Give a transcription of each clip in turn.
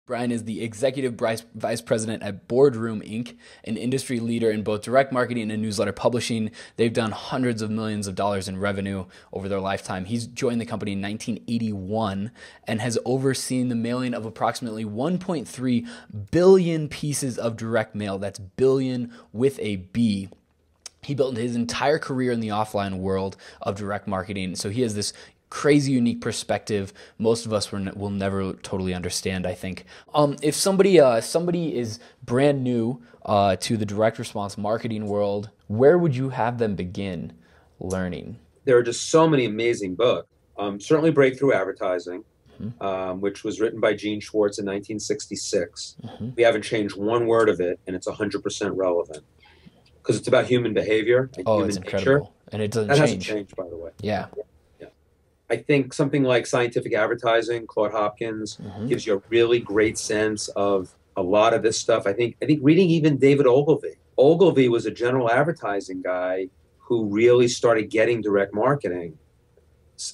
Brian is the executive vice president at Boardroom, Inc., an industry leader in both direct marketing and newsletter publishing. They've done hundreds of millions of dollars in revenue over their lifetime. He's joined the company in 1981 and has overseen the mailing of approximately 1.3 billion pieces of direct mail. That's billion with a B. He built his entire career in the offline world of direct marketing. So he has this crazy unique perspective most of us will never totally understand, I think. If somebody is brand new to the direct response marketing world, where would you have them begin learning? There are just so many amazing books. Certainly Breakthrough Advertising, which was written by Gene Schwartz in 1966. We haven't changed one word of it, and it's 100% relevant because it's about human behavior and human it's incredible. nature. And it doesn't that change. Hasn't changed, by the way. Yeah. I think something like Scientific Advertising, Claude Hopkins, gives you a really great sense of a lot of this stuff. I think reading even David Ogilvy. Ogilvy was a general advertising guy who really started getting direct marketing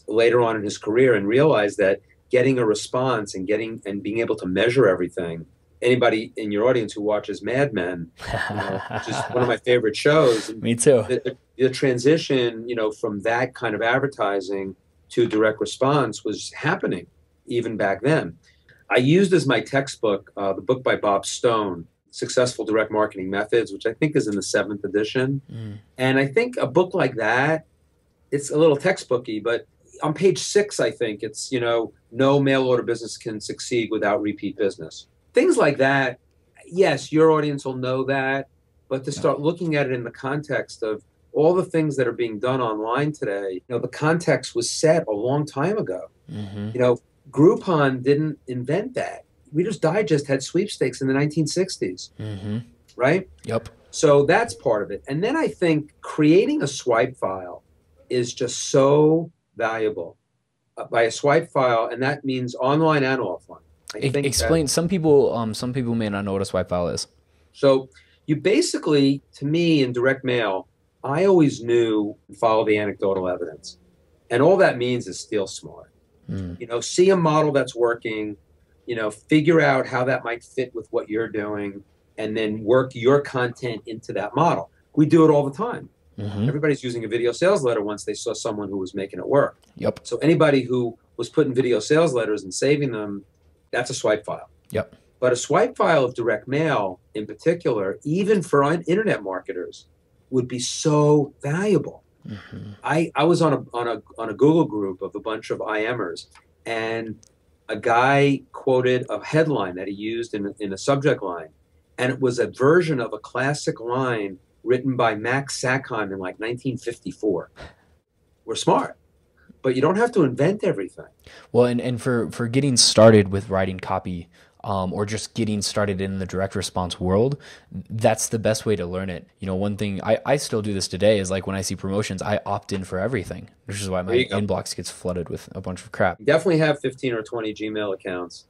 later on in his career and realized that getting a response and being able to measure everything. Anybody in your audience who watches Mad Men, which is one of my favorite shows. Me too. The transition, from that kind of advertising to direct response was happening even back then. I used as my textbook the book by Bob Stone, Successful Direct Marketing Methods, which I think is in the 7th edition. And I think a book like that, it's a little textbooky, but on page 6, I think it's, no mail order business can succeed without repeat business. Things like that, yes, your audience will know that, but to start looking at it in the context of all the things that are being done online today, the context was set a long time ago. Groupon didn't invent that. Reader's Digest had sweepstakes in the 1960s, right? Yep. So that's part of it. And then I think creating a swipe file is just so valuable. By a swipe file, and that means online and offline. Explain. Some people may not know what a swipe file is. So you basically, to me, in direct mail, I always knew follow the anecdotal evidence. And all that means is steal smart. See a model that's working, figure out how that might fit with what you're doing, and then work your content into that model. We do it all the time. Everybody's using a video sales letter once they saw someone who was making it work. Yep. So anybody who was putting video sales letters and saving them, that's a swipe file. Yep. But a swipe file of direct mail in particular, even for internet marketers, would be so valuable. I was on a Google group of a bunch of IMers, and a guy quoted a headline that he used in a subject line, and it was a version of a classic line written by Max Sackheim in like 1954. We're smart, but you don't have to invent everything. Well, and for getting started with writing copy, or just getting started in the direct response world, that's the best way to learn it. One thing, I still do this today is like when I see promotions, I opt in for everything, which is why my inbox gets flooded with a bunch of crap. You definitely have 15 or 20 Gmail accounts,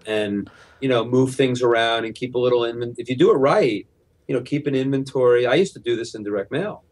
and, move things around and keep a little inventory. If you do it right, keep an inventory. I used to do this in direct mail.